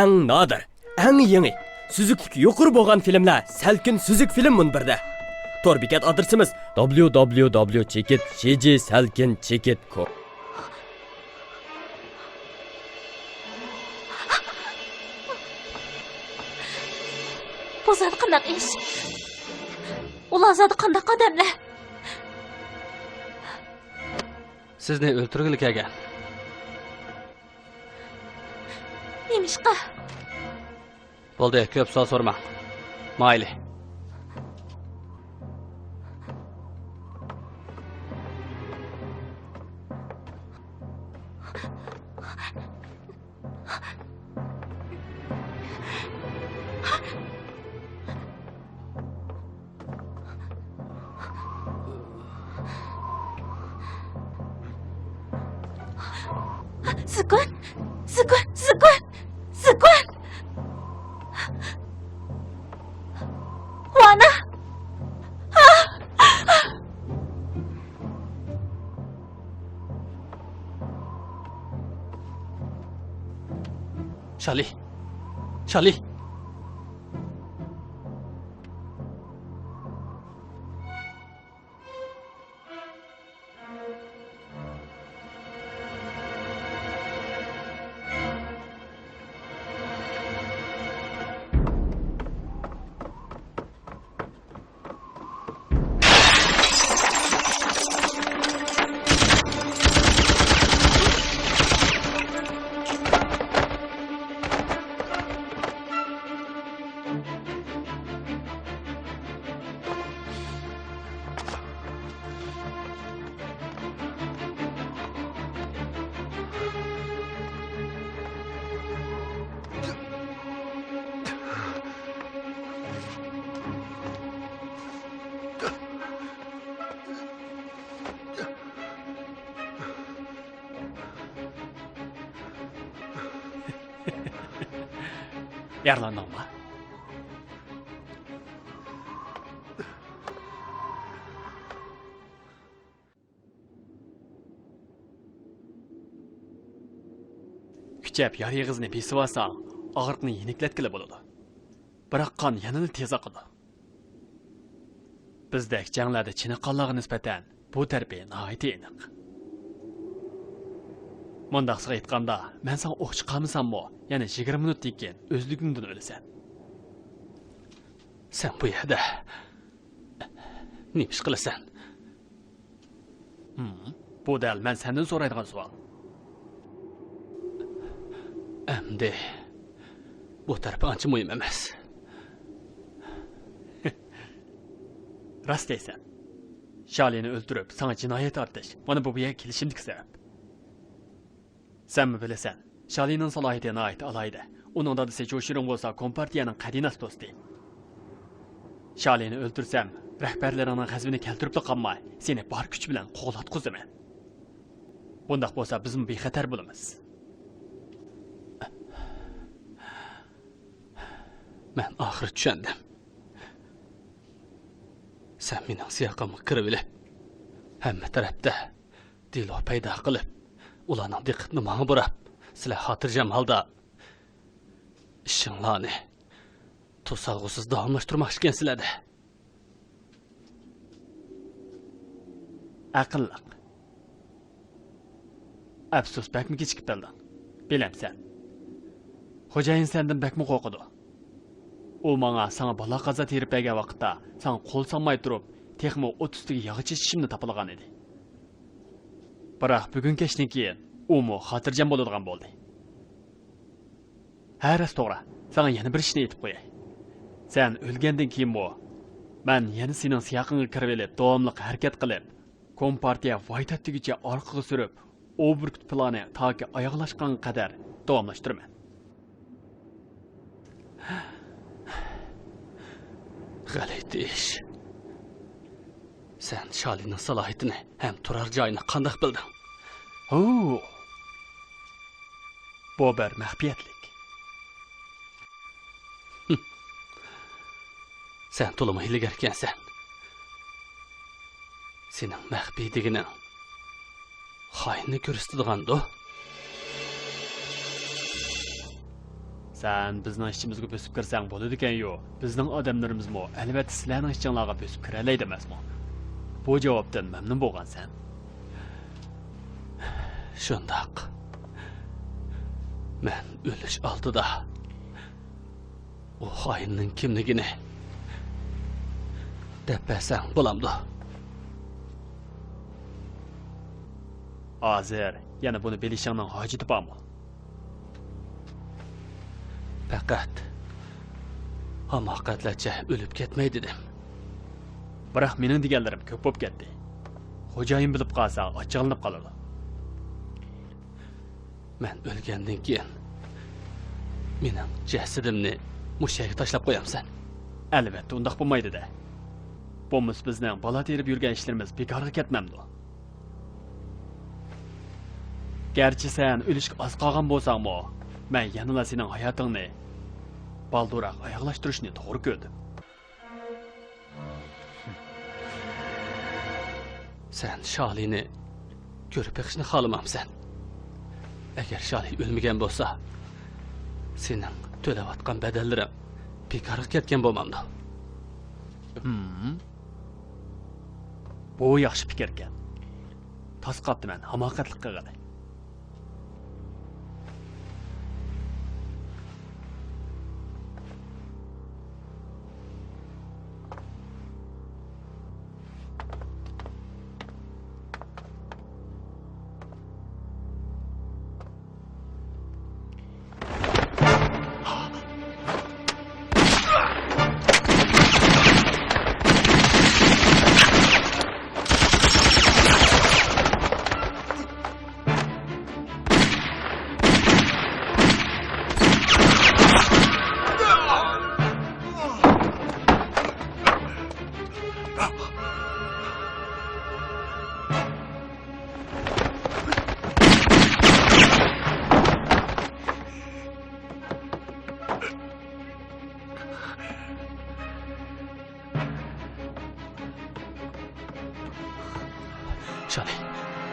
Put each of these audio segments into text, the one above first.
eng nodir, eng yangi, süzüklük yuqori bo'lgan filmlar Salkin Süzük film munbirda. Tor bekat adresimiz www.chekit.com. Bu zat qandaq ish? Ular zat qandaq odamlar? Sizni o'ltirgili kelgan. Nemishqa? Bo'ldi, ko'p savol so'rma. Mayli. Sukun! Sukun! Sukun! Sukun! Wana! Shali. Shali. Yaralandın mı? Küçep yar yığızını besip alsang, ağırlıqni yenikletkili boludu. Biroq qon yanada tez oqidi. Bizdek janglarda chiniqqanlarga nisbatan bu tarbiya nihoyat aniq. Mundaqsiz aytganda, men sen o'q chiqarmasammi, yana 20 minutdan keyin o'zligingdan o'lasan. Sen bu yerda nima ish qilasan? Bu dal men sendan so'raydigan savol. Endi bu taraf ancha muhim emas. Rost deysan. Shalini o'ldirib, sana jinoyat ortish, mana bu yerga kelishimdek sabab. Sen mi bilasan? Shalining salohiyatiga oid alayda. Uning dadasi Jo'shirin bo'lsa, kompartiyaning qadinasi do'sti. Shalini o'ldirsam, rahbarlarining g'azabini keltirib qolmay, seni bor kuch bilan qo'g'latquzaman. Bundaq bo'lsa, biz bexatar bo'lamiz. Men oxiri tushundim. Sen mening siyaqamga kirib olib, hamma tarafda dilo paydo qilib, ularning diqqatini menga burab, sizlar xotirjam holda ishinglarni to'salg'usiz davomlashtirmoqchi ekansizlar-da. Aqlliq. Afsus, bakmi kechikib qoldim. Bilamsan. Xo'jayin sendan bakmi qo'rqidi. U menga sana balo qaza terib bergan vaqtda, sen qo'l solmay turib, texmo o't ustiga yog'i chechishimni topilgan edi. Biroq bugun kechdan keyin u mo xotirjam bo'ladigan bo'ldi. Ha, rost to'g'ri. Sana yana bir ishni aytib qo'yay. Sen o'lgandan keyin mo men yana sening siyaqingga kirib olib, davomli harakat qilib, kompartiya vaytatligicha orqaga surib, Obrut plani toki oyoqlashgan qadar davomlashtiraman. G'alati ish. Sen Shalining salohiyatini ham turar joyini qanday bilding? Bu bir maxfiyatlik. Sen to'lama hiylagar ekansan. Sening maxfiy deganing xoinni ko'rsatadigan-da. Sen bizning ishimizga bosib kirsang bo'ladi ekan-yu. Bizning odamlarimizmi albatta sizlarning ishinglarga bosib kiralaydi emasmi? Bu javobdan mamnun bo'lgansan. Shundoq. Men o'lish oldida o xoinning kimligini depesang bo'lamdi. Hozir yana buni bilishingning hojati bormi? Faqat hamoqatlarcha o'lib ketmay dedim. Biroq mening deganlarim ko'p bo'lib ketdi. Xo'jayin bilib qolsa ochiqlanib qoladi. Men o'lgandan keyin mening jasadimni mushaga tashlab qo'yamsan. Albatta undaq bo'lmaydi-da. Bo'lmas bizning bola terib yurgan ishlarimiz bekorga ketmamdi. Garchi sen o'lishga oz qolgan bo'lsangmi, men yanada sening hayotingni balduroq oyoqlashtirishni to'g'ri ko'rdim. Sen Sholini ko'rib beqishni xohlamamsan. Agar Sholi o'lmagan bo'lsa, sening to'layotgan badallaring bekorga ketgan bo'lmamdi. Bu yaxshi fikr ekan. Tasqabdi men hamoqatlik qilgan.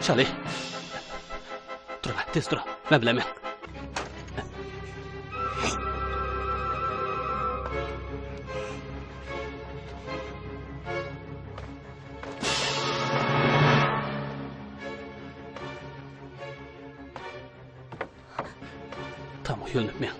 Shali. Dur, tez dur. Ben bilemem. Tamam, yönüm ben.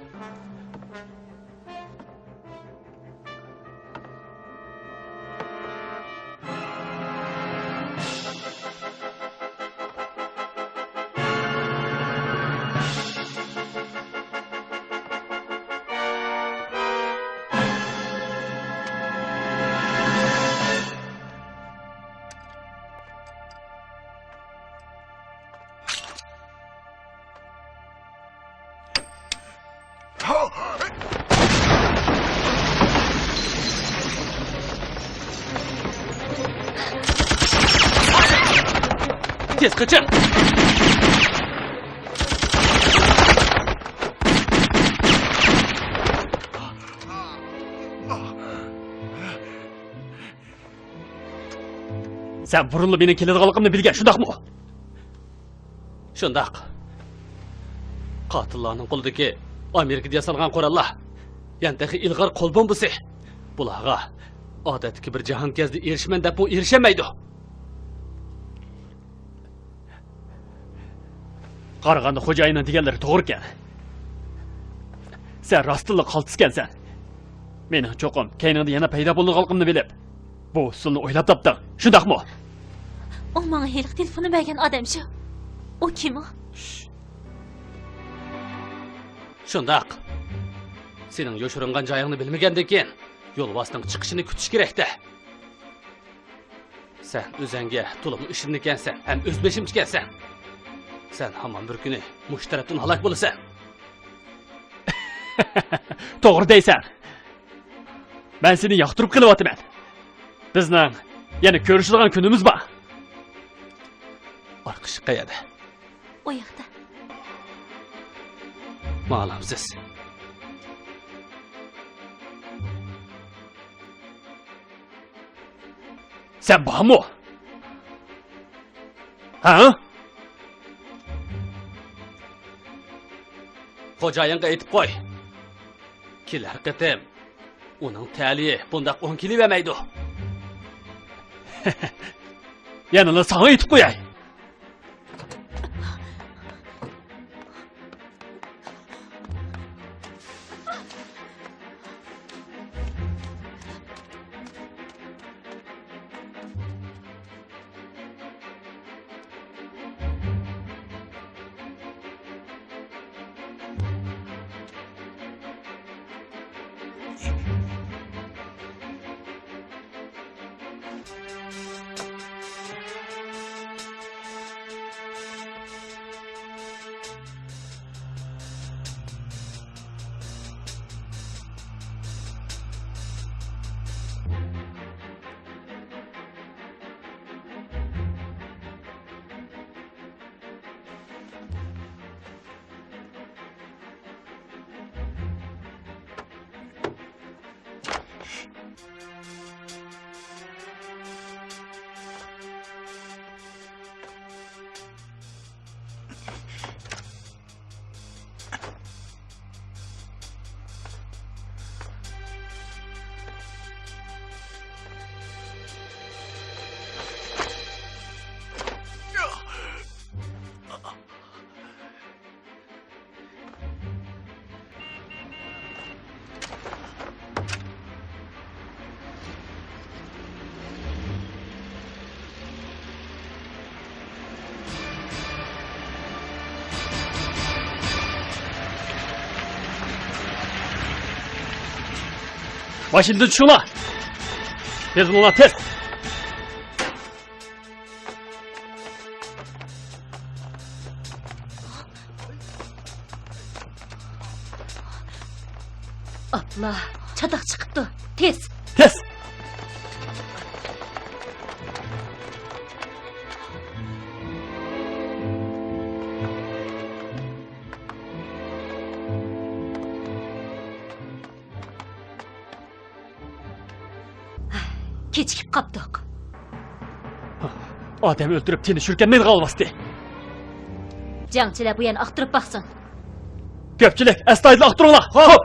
Tez kaçın! Sen burunlu benim kilidi kalıqımını bilgen, şundaq mı? Şundaq. Qatillarning qo'lidagi Amerikada yasalgan qurollar, yandagi ilg'or qo'l bombasi. Bularga odatdagi bir jahongazda erishman deb bu erishamaydi. Qarag'anda xo'jayinning deganlari to'g'ri ekan. Sen rostilla qaltiskansan. Mening cho'qim kayningda yana paydo bo'lganligimni bilib, bu usulni o'ylab topding. Shundaqmi? O menga heliq telefonni bergan odam shu. O kim o? Shundaq. Sening yoshiringan joyingni bilmagandan keyin yo'lbosning chiqishini kutish kerak-da. Sen o'zingga to'liq ishinnikansan, ham o'zbeshimchikansan. Sen hamon bir kuni mush tarafdan halok bo'lasan. To'g'ri deysan. Men seni yoqtirib qilyapman. Bizning yana ko'rishadigan kunimiz bor. Orqish qayerda? O yoqda. Ma'lumsiz. Sen bormi? Ha? Xo'jayinga aytib qo'y. kelar qitim uning tali bundaq 10 kilo vermaydi. Yanına sana aytib qo'yay. Başında düşüyorlar. Tez bunlar tez. Abla, çadak çıktı. Tez. Tez. Kechikib qapdiq. Odam o'ldirib tinishurken men qolmasdi. Jangchilar bu yana aqtirib baqsin. Ko'pchilik astoydil aqtiringlar. Xo'p.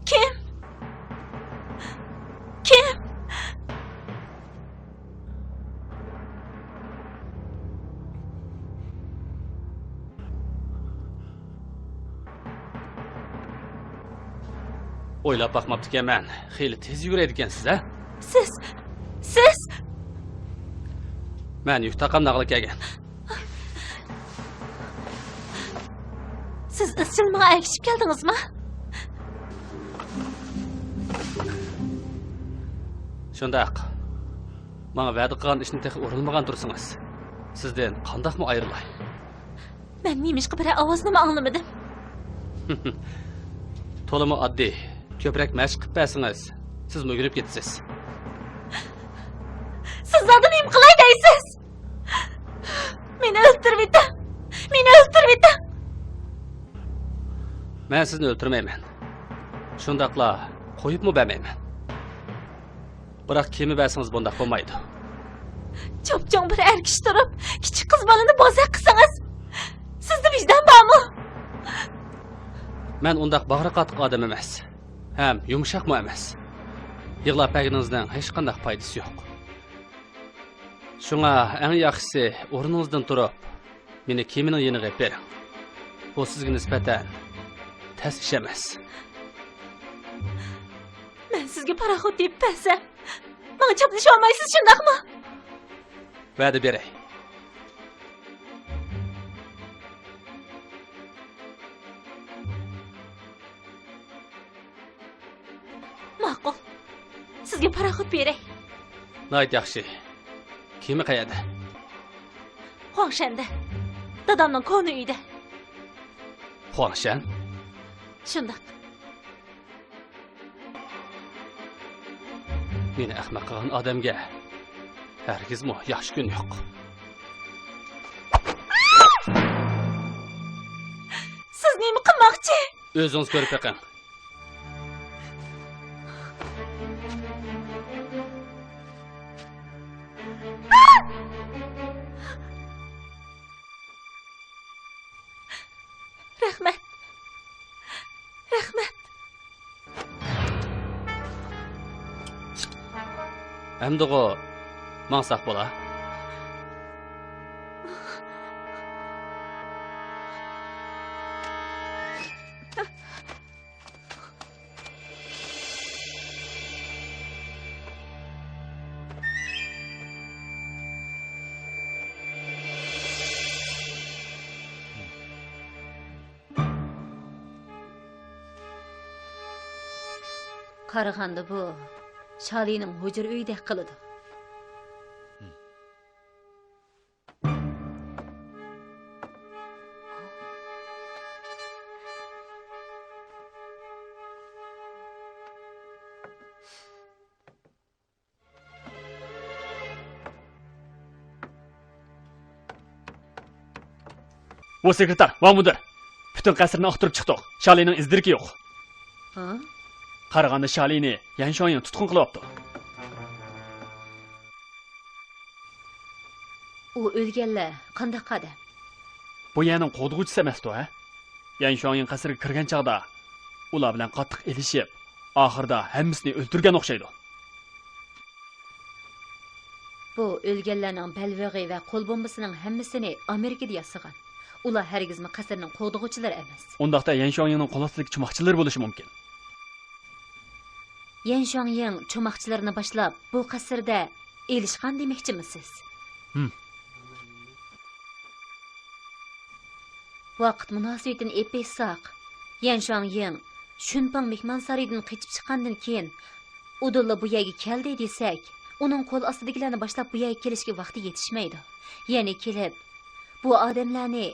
Kim? Kim? O'ylab baqmabdi ekan, xeyli tez yuradi ekansiz, ha? Siz? Men yuk taqamda qilib kelgan. Siz izchil menga ergishib keldingizmi? Shundaq. Menga va'da qilgan ishni texi o'rilmagan tursangiz, sizdan qandoqmi ayrilay? Men nemishqa bir ovozni anglamadim. To'limi oddiy. Ko'proq mashq qilib bersangiz, siz o'girib ketasiz. Siz zaten nima qilay deysiz? Meni o'ldirib etim. Men sizni o'ldirmayman. Shundaqla qo'yibmi bermayman. Biroq kimi bersangiz bundaq bo'lmaydi. Cho'pchong bir erkish turib, kichik qiz bolani bozaq qilsangiz, sizda vijdon bormi? Men undaq bag'ri qattiq odam emas. Ham yumshoqmi emas. Yig'lab berganingizdan hech qanday foydasi yo'q. Shunga eng yaxshisi o'rningizdan turib, meni kemining yeniga bering. Bu sizga nisbatan tez ish emas. Men sizga paraxod deb bersam, menga choplasha olmaysiz, shundaqmi? Va'da beray. Ma'qul. Sizga paraxod beray. Nayt yaxshi. Kimi qayerda? Xo'shanda. Dadamning koni uyida. Xuanshan? Shundaq. Meni ahmaq qilgan odamga hargizmi yaxshi kun yo'q. O'zingiz ko'rib beqing. Rahmat. Rahmat. Hamdag'o, maqsaq bo'la. Qaraganda bu Şalining hujra uyidek qiladi. Bu sekretar va mudir. Butun qasrni oqtirib chiqdik. Shalining izdirki yo'q. Ha? Qaraganda Shalini Yanshoying tutqun qilyapti. U o'lganlar qanday qadi? Bu yaning qo'dg'uvchisi emas-ku, ha? Yanshoying qasriga kirgan chaqda ular bilan qattiq elishib, oxirida hammasini o'ldirgan o'xshaydi. Bu o'lganlarning balvig'i va qo'l bombasining hammasini Amerikada yasagan. Ular hargizmi qasrning qo'dg'uvchilari emas. Undaqda Yanshoyingning qo'l ostidagi chumoqchilar bo'lishi mumkin. Yan Shuangying cho'moqchilarini boshlab bu qasrda elishgan demoqchimisiz? Vaqt munosabətini epeysak, Yan Shuangying Shunpang mehmonsaroyidan qochib chiqqandan keyin Udulla bu yerga keldi desak, uning qo'l ostidagilarni boshlab bu yerga kelishga vaqti yetishmaydi. Ya'ni kelib bu odamlarni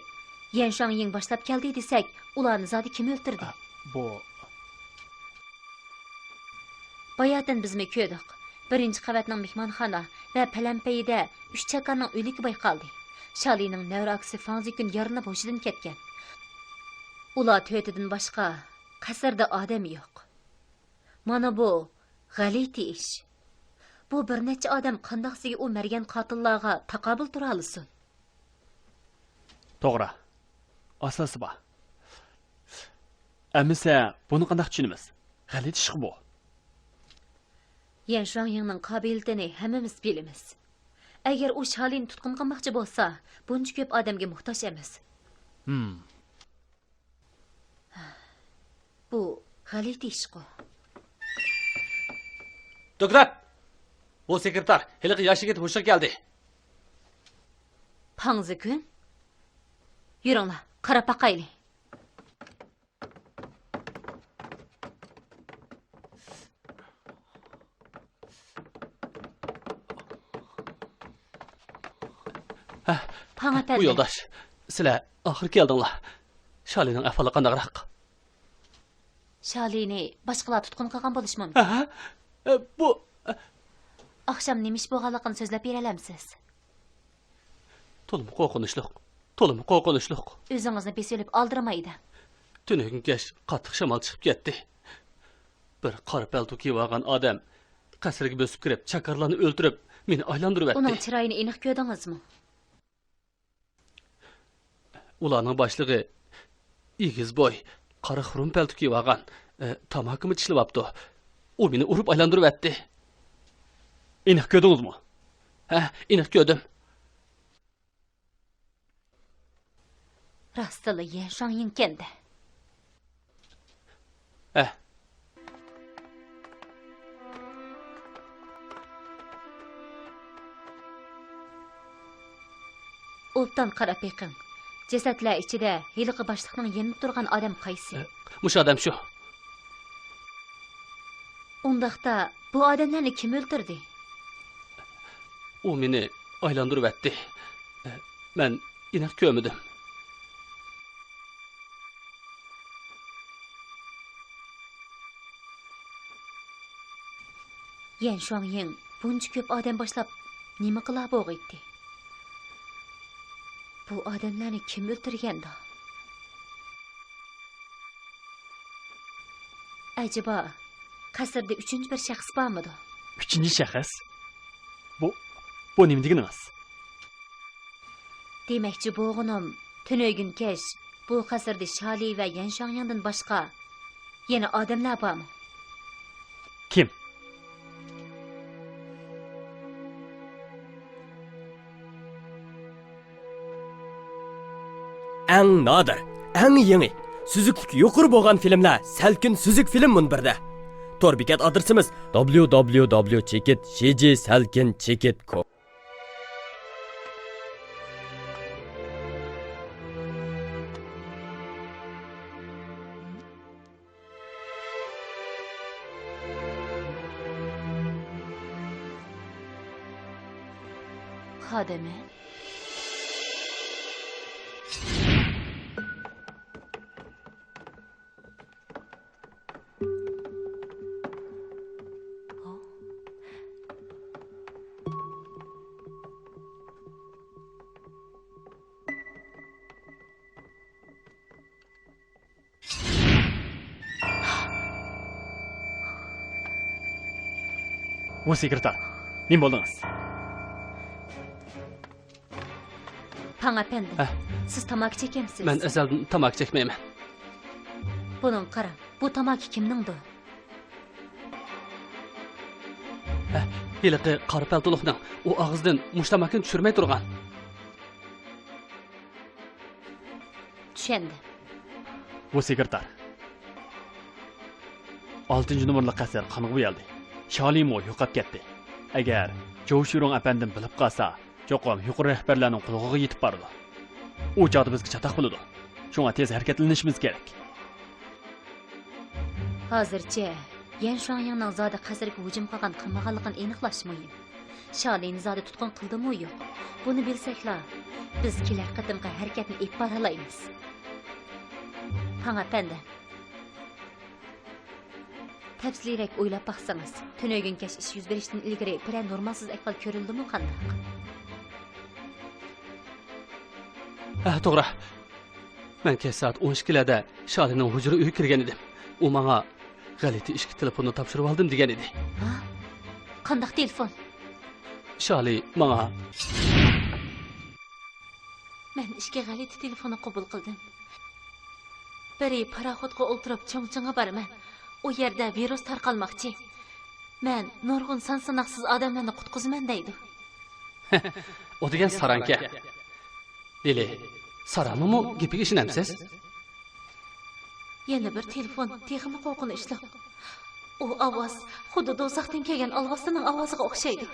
Yan Shuangying boshlab keldi desak, ularni zodi kim o'ldirdi? Bu Bayatdan bizmi ko'rdik. Birinchi qavatning mehmonxona va palampayida 3 chakarning o'ligi bayqaldi. Shalining navroksi Fanzikun yarinib hushidan ketgan. Ular to'ytidan boshqa qasrda odam yo'q. Mana bu g'alati ish. Bu bir necha odam qandoqsiga u margan qotillarga taqobil tura olsin. to'g'ri. Asosi bor. Amisa buni qanday tushunamiz? G'alati ish bu. Yan Shuangyingning qobiliyatini hammamiz bilamiz. Agar u Shalini tutqun qilmoqchi bo'lsa, buncha ko'p odamga muhtoj emas. Bu g'alati ish-ku. Doktor! Bu sekretar, hiliqi yosh yigit hushiga keldi. Pangzikun. Yuringlar, qarab baqaylik. Bu yo'ldosh, sizlar oxir keldinglar. Shalining ahvoli qandayroq? Shalini boshqalar tutqun qilgan bo'lishi mumkin. Bu Oqshom nemish bo'lganligini so'zlab bera olamsiz? to'lim qo'rqinchli. O'zingizni besilib oldirmaydi. Tunugungash qattiq shamol chiqib ketdi. Bir qora palto kiyib olgan odam qasrga bosib kirib, chakarlarni o'ldirib, meni aylantirib o'tdi. Uning chiroyini aniq ko'rdingizmi? Ularning boshlig'i Igizboy qora xurum palto kiyib olgan, tamokimi tishlab olibdi. U meni urib aylantirib o'tdi. Aniq ko'rdingizmi? Ha, aniq ko'rdim. Rostili Yan Shuangying kendi. Obdan qarab beqing. Jasadlar ichida hiliqi boshliqning yenib turgan odam qaysi? Mush odam shu. Undaqda bu odamlarni kim o'ldirdi? U meni aylantirib o'tdi. Men aniq ko'rmadim. Yan Shuangying buncha ko'p odam boshlab nima qila bo'g'itdi? Bu odamlarni kim o'ldirganda? Acaba qasrda 3-chi bir shaxs bormidi? 3-chi shaxs? Bu nima deganingiz? Demakchi bo'g'inim, tunögün kesh bu qasrda Shali va Yanshonyandan boshqa yana odamlar bormi? Kim? Eng nadir, eng yangi, süzüklüki yuqori bo'lgan filmlar Salkin Süzük film munbirda. Tor bekat adresimiz www.chekit.com. Xodimi? Bu sekretar. Nima bo'ldingiz? Pan efendim, siz tamaki çekemsiz? Ben ezelden tamak çekmeyemem. Bunun qarang, bu tamaki kimningdir? Hiliqi qari paltuluqning u og'izdan mushtamakin tushirmay turgan. Tushundi. Bu sekretar. 6 numurli qasr qanig'i bo'ldi. Shalimo yo'qab ketdi. Agar Joshurong apandim bilib qolsa, cho'qim yuqori rahbarlarning qulog'iga yetib bordi. U chog'da bizga chatoq bo'ladi. Shunga tez harakatlanishimiz kerak. Hozircha Yanshonyanning zodi qasrga hujum qilgan qilmaganligini aniqlash muhim. Shalini zodi tutqun qildimi yo'q? Buni bilsaklar, biz kelar qatimqi harakatni ep bora olamiz. Pan efendim. Tafsilroq o'ylab baqsangiz, tunögün kesh ish yuz berishdan ilgari paranormalsiz ahvol ko'rildimi qanday? To'g'ri. Men kech soat 12larda Shalining hujra uyiga kirgan edim. U menga g'alati ishki telefonni topshirib oldim degan edi. Ha? Qanday telefon? Shali menga Men ishga g'alati telefonni qabul qildim. Biri paraxodga o'ltirib cho'ng-cho'ngga boraman. O yerda virus tarqalmoqchi. Men nurg'un son-sanoqsiz odamlarni qutqizaman deydi. o degan saranka. Lili, saramimi gapiga ishonamsiz? Yana bir telefon texnik qo'rqinchli. U ovoz xuddi do'zaxdan kelgan olg'asining ovoziga o'xshaydi.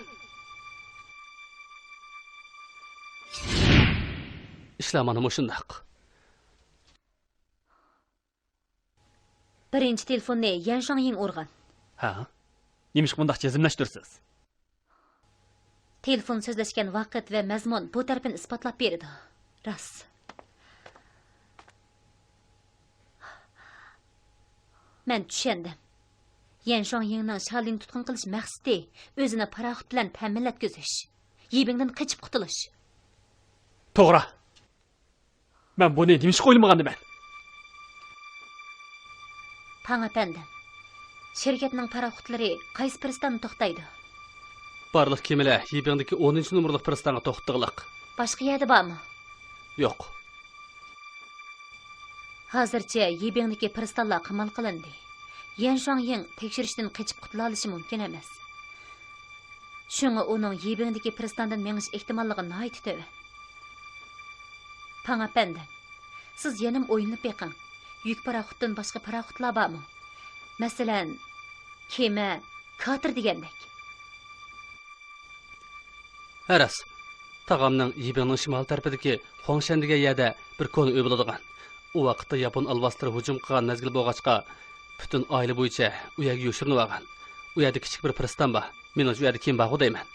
Ishlamani shundoq. Birinchi telefonni Yanshongying urgan. Ha? Nimish bundoq jazmlashtirsiz? Telefon so'zlashgan vaqt va mazmun bu tarafini isbotlab berdi. Rost. Men tushundim. Yanshongyingning Shalini tutqun qilish maqsadi o'zini paraxod bilan ta'minlatkizish, yibingdan qochib qutulish. To'g'ri. Men buni nimish qo'yilmaganman. Pan efendim. Şirketning paraxodlari qaysi pristan to'xtaydi? Barliq kemilar Yibingdagi 10-numurli pristanga to'xtadilar. Boshqa yerda bormi? Yo'q. Hozircha Yibingdagi pristanlar qamal qilindi. Yanshongying tekshirishdan qochib qutula olishi mumkin emas. Shunga uning Yibingdagi pristandan mengish ehtimolligi nihoyat tava. Pan efendim. Siz yenim o'yinib beqing. Yük paraxoddan boshqa paraxodlar bormi? Masalan, kema, kater degandek. Aras. Tağamning Yibingning shimol tarafidagi Xongshan degan yerda bir koni uy bo'ladigan. U vaqtda Yapon alvastlari hujum qilgan mezgil bo'lg'achqa butun oila bo'yicha u yerga yoshirinib olgan. U yerda kichik bir pristan bor. Men o'sha yerda kim bor deyman.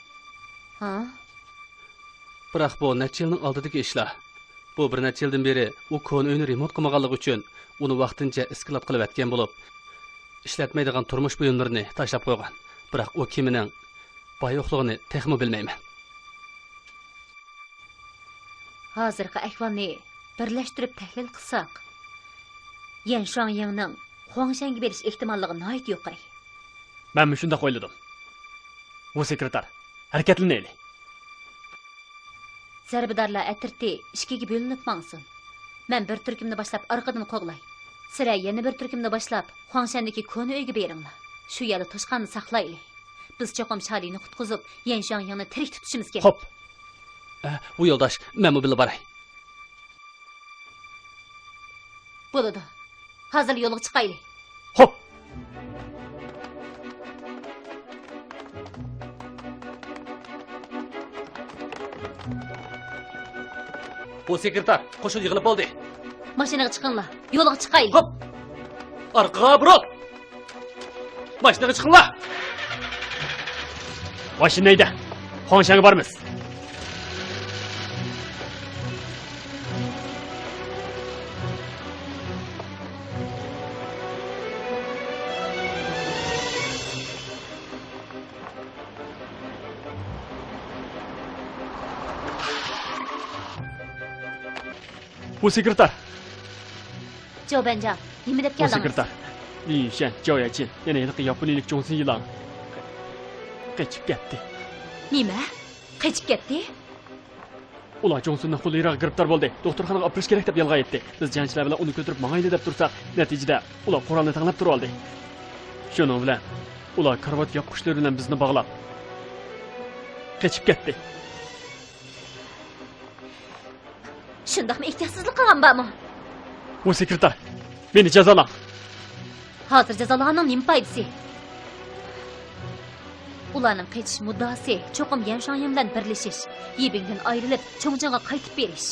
Ha? Biroq bu necha yilning oldidagi ishlar. Bu bir necha yildan beri u koni uyni remont qilmaganligi uchun uni vaqtincha iskilot qilib atgan bo'lib, ishlatmaydigan turmush buyumlarini tashlab qo'ygan. Biroq u kimining boyoqligini texmi bilmayman. Hozirgi ahvolni birlashtirib tahlil qilsak, Yanshongyingning Huangshanga berish ehtimolligi nihoyat yuqori. Men shunday o'yladim. Bu sekretar, harakatlanaylik. Zarbidorlar atirti ikkiga bo'linib mangsin. Men bir turkumni boshlab orqadan qo'g'lay. Sira yana bir turkumni boshlab Huangshandagi koni uyga beringlar. Shu yerda toshqanni saqlaylik. Biz cho'qim Shalini qutqizib, Yanshanyangni tirik tutishimiz kerak. Xo'p. Bu yo'ldosh, men bu bilan boray. Bo'ladi. Hozir yo'lga chiqaylik. Xo'p. Bu sekretar, qo'shin yig'ilib bo'ldi. Mashinaga chiqinglar. Yo'lga chiqaylik. Hop. Orqaga buril. Mashinaga chiqinglar. Mashinayda. Huangshanga boramiz. Bu sekretar. Zhou Benjang, nima deb Bu keldingiz? sekretar. Li Yushan, Zhao Yaqin, yana yilqi yaponiylik Johnson Yilang qochib ketdi. Nima? Qochib ketdi? Ular Johnsonning qo'liga giribtor bo'ldi. Doktorxonaga operish kerak deb yolg'on aytdi. Biz jangchilar bilan uni ko'tarib mangayli deb tursak, natijada ular qurolni tanlab turib oldi. Shuning bilan ular karvat yopqichlar bilan bizni bog'lab qochib ketdi. Shundaqmi ehtiyotsizlik qilgan bormi? Bu sekretar, meni jazolang. Hozir jazolaganning nima foydasi? Ularning qochish muddaosi cho'qim Yanshanyang bilan birlashish, Yibingdan ayrilib, Chongqingga qaytib berish.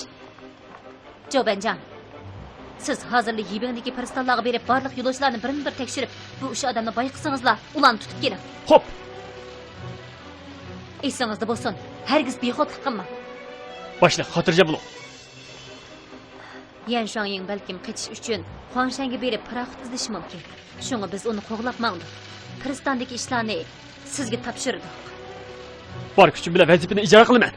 Zhou Benjang, siz hozirlik Yibingdagi pristavlarga berib, barliq yo'lovchilarni birin-bir tekshirib, bu o'sha odamni bayqisingizlar, ularni tutib keling. Xo'p. Esingizda bo'lsin, hargiz bexotlik qilmang. Boshliq, xotirjam bo'ling. Yanshanyang balkim qochish uchun Huangshanga berib paraxut izlashi mumkin. Shunga biz uni qo'g'lab mangdik. Pristandagi ishlarni sizga topshirdik. Bor kuchim bilan vazifani ijro qilaman.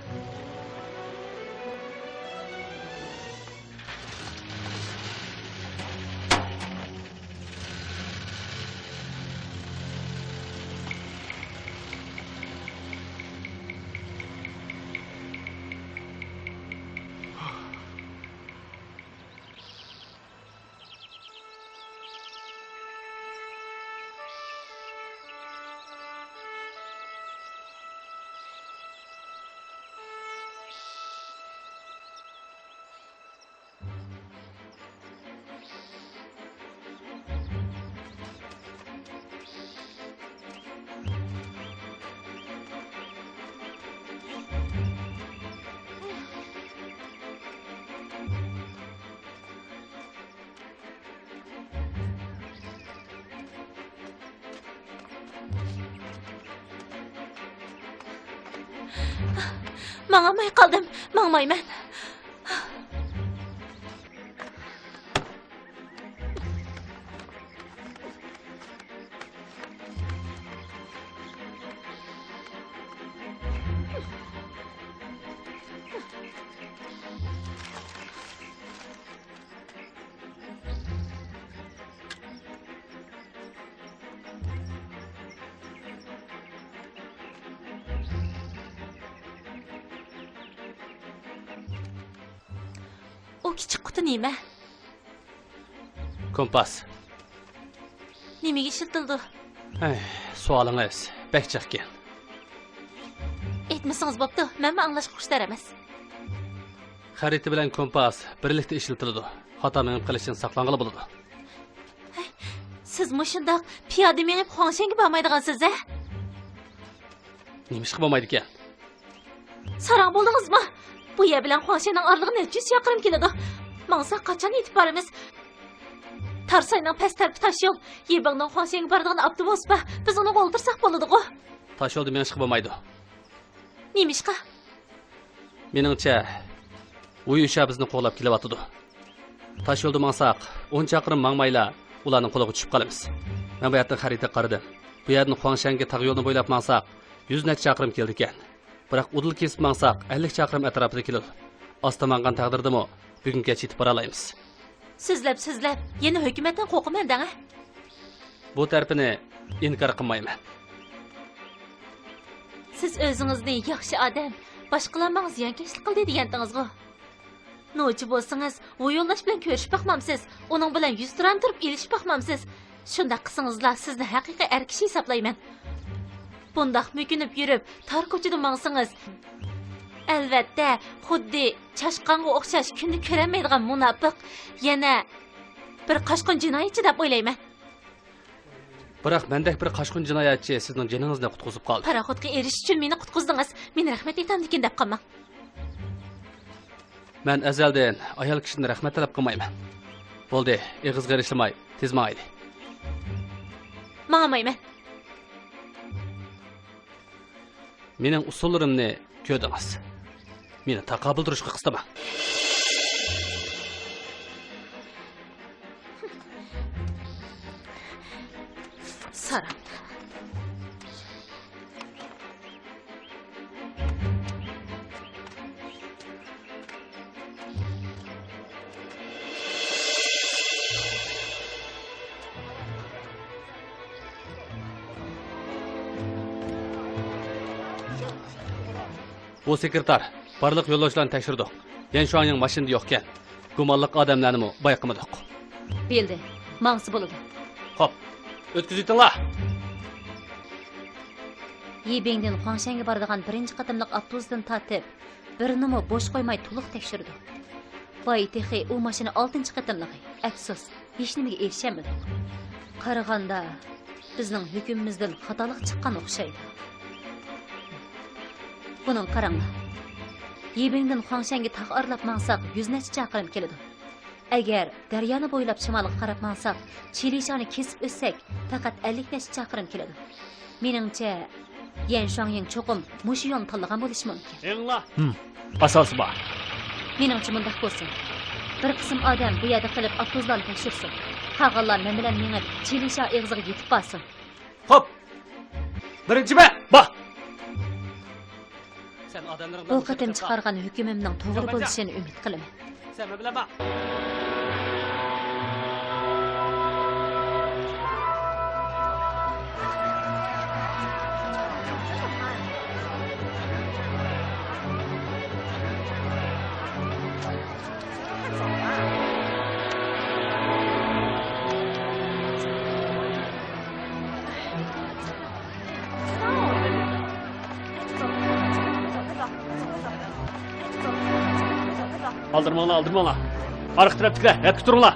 Mang'amay qoldim, mang'mayman. O kichik quti nima? Kompas. Nimaga ishlatildi? Savolingiz bek chaqgan. Aytmasangiz bo'pti, men anglashga xushtar emas. Xarita bilan kompas birlikda ishlatiladi. Xato menib qilishdan saqlanqili bo'ladi. Siz mushundoq piyoda menib Huangshanga bormaydigansiz-a? Nima ish qilmaydi ekan? Sarang bo'ldingizmi? Bu yer bilan Huangshangning orlig'i 400 chaqirim keladi. Mangsa qachon yetib boramiz? Tarsayning past tarafi tosh yo'l. Yibingdan Huangshanga boradigan avtobus bor. Biz uni o'ldirsak bo'ladi-ku. Tosh yo'lda men ish qilmaydi. Nima ishqa? Meningcha, u yusha bizni qo'g'lab kelyapti. Tosh yo'lda mansaq 10 chaqirim mangmayla ularning qo'liga tushib qolamiz. Men bu yerdan xarita qaradim. Bu yerdan Huangshanga tog' yo'lni bo'ylab mansaq 100 necha chaqirim keldi ekan. Biroq udil kesib mansaq 50 chaqirim atrofida keladi. Osta mangan taqdirdimi bugungacha yetib bora olamiz. Sizlab, yana hukumatdan qo'rqaman dang-a? bu tarafini inkor qilmayman. Siz o'zingizni yaxshi odam, boshqalar ziyonkashlik qildi degandingiz-ku. Nochi bo'lsangiz, u yo'llash bilan ko'rishib baxmamsiz, uning bilan yuz turan turib ilishib baxmamsiz. Shunda qilsangizlar sizni haqiqiy erkish hisoblayman. Bundaq mökünüp yürüp, tar ko'chada mangsangiz, albatta, xuddi chashqonga o'xshash kunni ko'rolmaydigan munofiq, yana bir qashqon jinoyatchi deb o'ylayman. Biroq mendek bir qashqon jinoyatchi sizning jiningizni qutqizib qoldi. Paraxodga erish uchun meni qutqizdingiz. Men rahmat aytamdikin deb qolmang. Men azaldan ayol kishini rahmat talab qilmayman. Bo'ldi, eg'iz g'irishlamay, tez mayli. Ma'mayman. Mening usullarimni ko'rdingiz. Meni taqobil turishga qistama. Sara. Bu sekretar, barliq yo'lovchilarni tekshirdik. Yan Shuangning mashinada yo'q ekan. Gumonliq odamlarni bayqamadik. Bildi. Mangsi bo'ladi. Xo'p, o'tkazitinglar. Yibingdan Huangshanga boradigan birinchi qatimliq avtobusdan tortib, birinimi bo'sh qo'ymay to'liq tekshirdi. Voy texi, u mashina 6-qatimligi. Afsus, hech nimaga erishamadik. Qaraganda bizning hukmimizdan xatolik chiqqan o'xshaydi. Bunun qaranglar. Yibingdan Huangshanga taq arlab mangsak 100 necha chaqirim keladi. Agar daryoni bo'ylab shimolga qarab mangsak, Chilishani kesib o'tsak, faqat 50 necha chaqirim keladi. Meningcha, Yan Shuangning cho'qim mushu yo'lni tanlagan bo'lishi mumkin. Englar. Asosi bor. Meningcha bunday bo'lsin. Bir qism odam bu yerda qilib avtobuslarni tekshirsin. Qolganlar men bilan mengib Chilisha eg'iziga yetib qolsin. Xo'p. Birinchi ba. Bak. Bu qatim chiqargan hukmimning to'g'ri bo'lishini umid qilaman. Sen bilan bak. Aldırmalar. Arka taraftakiler, hep durunlar.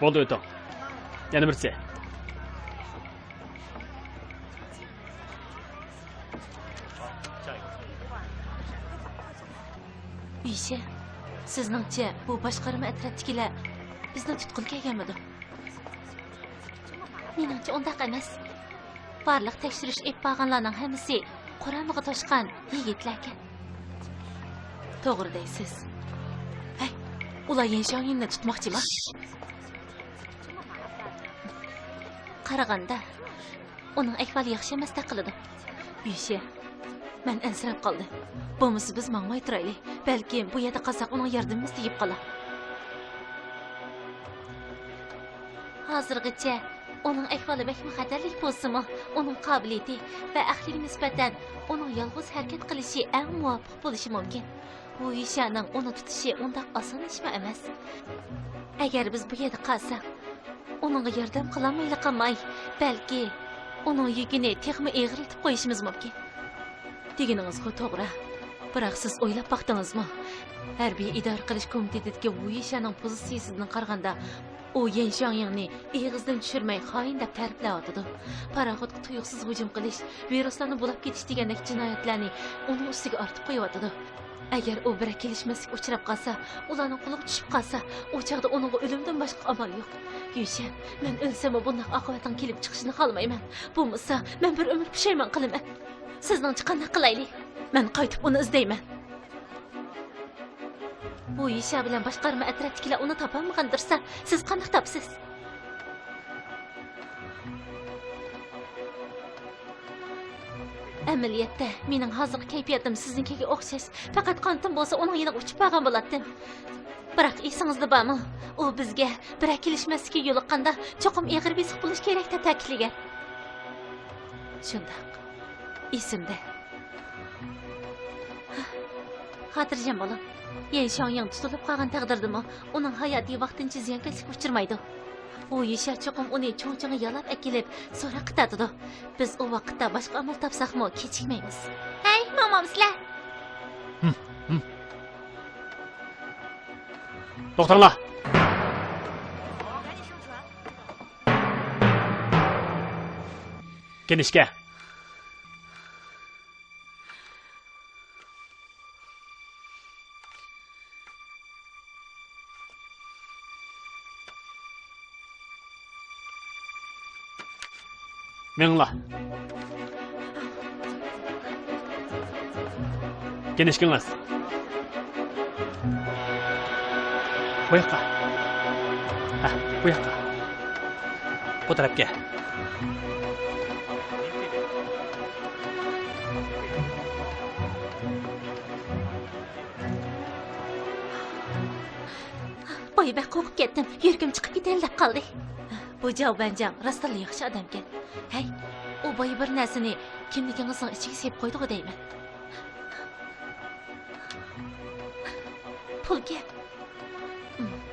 Bo'ldi o'ting. Yana birsi. Uyshi, sizningcha bu boshqarma atrofdagilar bizni tutqun kelganmidi? Meningcha undaq emas. Barliq tekshirish ep bo'lganlarning hammasi Qur'onga toshgan yigitlarga. To'g'ri deysiz. Hey, ular Yan Shuangni tutmoqchimi? Qaraganda uning ahvoli yaxshi emas taqiladi. Uyshi, men ansirab qoldim. Bo'lmasa biz mangmay turaylik. Balki bu yerda qolsak uning yordamimiz tegib qolar. Hozirgacha uning ahvoli bekmi xatarlik bo'lsa-mu, uning qobiliyati va aqliga nisbatan uning yolg'iz harakat qilishi eng muvofiq bo'lishi mumkin. Bu ishaning uni tutishi undaq oson ish emas. Agar biz bu yerda qolsak, uningga yordam qilolmaylik qolmay, balki uning yukini texmi eg'riltib qo'yishimiz mumkin. Deganingiz-ku to'g'ri. Biroq siz o'ylab baqdingizmi? Harbiy idora qilish komitetidagi bu ishaning pozitsiyasidan qaraganda u Yan Shuangni eg'izdan tushirmay xoin deb ta'riflayotdi. Paraxodga tuyuqsiz hujum qilish, viruslarni bulab ketish degandek jinoyatlarni uning ustiga ortib qo'yotdi. Agar u bir kelishmaslik uchrab qolsa, ularning qo'liga tushib qolsa, u chaqda uning o'limdan boshqa amal yo'q. Yusha, men o'lsam bunday oqibatdan kelib chiqishini xohlamayman. Bo'lmasa, men bir umr pushaymon qilaman. Sizning qanday qilaylik? Men qaytib uni izlayman. Bu isha bilan boshqarma atrofdagilar uni topolmagandirsa, siz qanday topsiz? Amaliyotda mening hozirgi kayfiyatim siznikiga o'xshash. Faqat qantim bo'lsa uning yoniga uchib borgan bo'lardim. Biroq esingizda bormi? U bizga bir kelishmaslikka yo'liqqanda cho'qim eg'ir besiq bo'lish kerak deb ta'kidlagan. Shundoq. Esimda. Xotirjam bo'ling. Yan Shongyang tutilib qolgan taqdirdami, uning hayotiy vaqtincha ziyonkashlikka uchirmaydi. U yashar cho'qim uni cho'nchig'i yalab akilib, so'ra qitadi. Biz u vaqtda boshqa amal topsaqmi, kechikmaymiz. Hey, momamsizlar. To'xtanglar. Genişke. Mengla. Genişkiniz. Bu yoqqa. Ha, bu yoqqa. Bu tarafga. Boyibaq qo'rqib ketdim. Yuragim chiqib ketaylik deb qoldi. Bu Javbanjang rostla yaxshi odam ekan. Hey, u boy bir narsani kimligingizning ichiga sepib qo'ydi deyman. Pulga.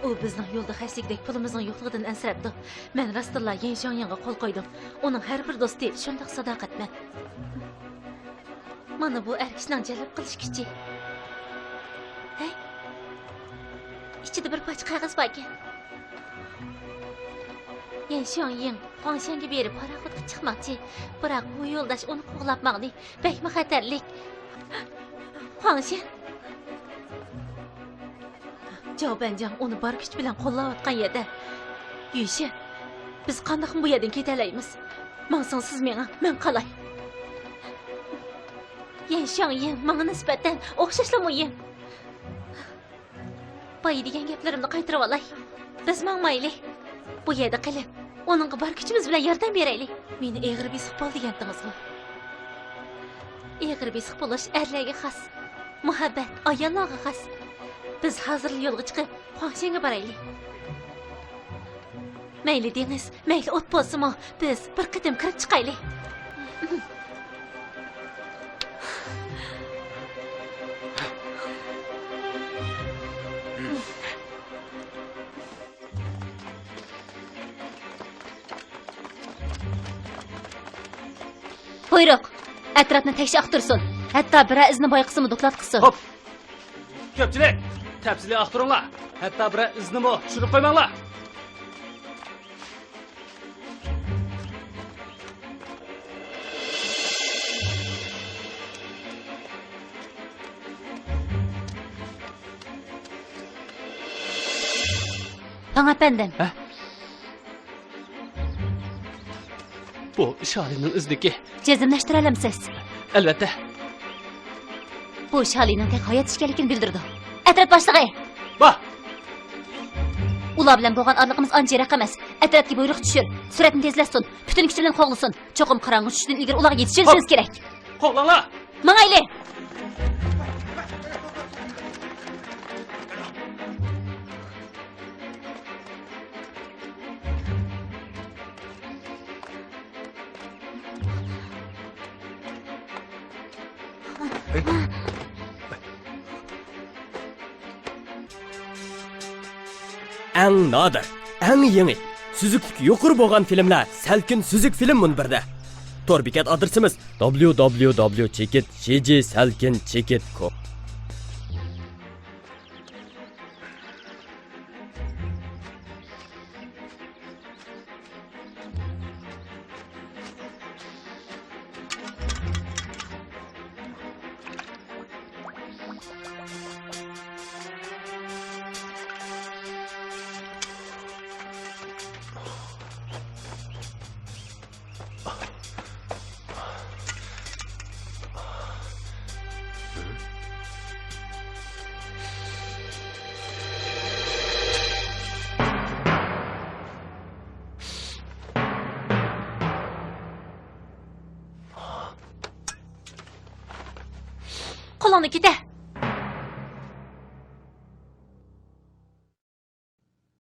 U bizning yo'lda xayslikdek pulimizning yo'qligidan ansirabdi. Men rostla Yan Shongyangga qo'l qo'ydim. Uning har bir do'sti shunday sadoqatman. Mana bu erkishning jalb qilish kuchi. Hey. İçide bir parça qog'oz bor ekan. Yan Shongyang Huangshanga berib paraxodga chiqmoqchi. Biroq bu yo'ldosh uni qo'g'labmoqdi. Bakmi xatarlik. Huangshan. Javbanjang uni bor kuch bilan qo'llayotgan edi. Yushi, biz qanday bu yerdan ketalaymiz? Mansang siz menga, men qalay. Yan Shongyang menga nisbatan o'xshashlamay. Bay degan gaplarimni qaytarib olay. Biz mangmayli. Bu yerda qilib, oningga bor kuchimiz bilan yordam beraylik. Meni eg'ir besiq bo'l degandingizmi? Eg'ir besiq bo'lish erlarga xos. Muhabbat ayollarga xos. Biz hozir yo'lga chiqib, Huangshanga boraylik. Mayli dengiz, mayli o't bo'lsinmi, biz bir qadam kirib chiqaylik. Buyruq, atrofni tekshirib tursin. Hatto bir izni boyqisimi doklat qilsin. Hop. Ko'pchilik, tafsili axtiringlar. Hatto bir iznimi tushirib qo'ymanglar. Hanımefendim. Bu Shalining izniki. Jazmlashtirolmisiz? Albatta. Bu Shalining tek hayot ekanligini bildirdi. Atrot boshlig'i. Bah. Ular bilan bo'lgan orliqimiz ancha yiroq emas. Atrotga buyruq tushir. Suratni tezlashsin. Butun kuch bilan qo'g'lisin. Cho'qim qarang'i tushishdan ilgari ularga yetishishimiz kerak. Qo'llanglar. Mangayli. Eng nadir, eng yangi, süzüklük yuqori bo'lgan filmlar Salkin Süzük film munbirda. Tor bekat adresimiz www.chekit.com. Qo'lingni kete.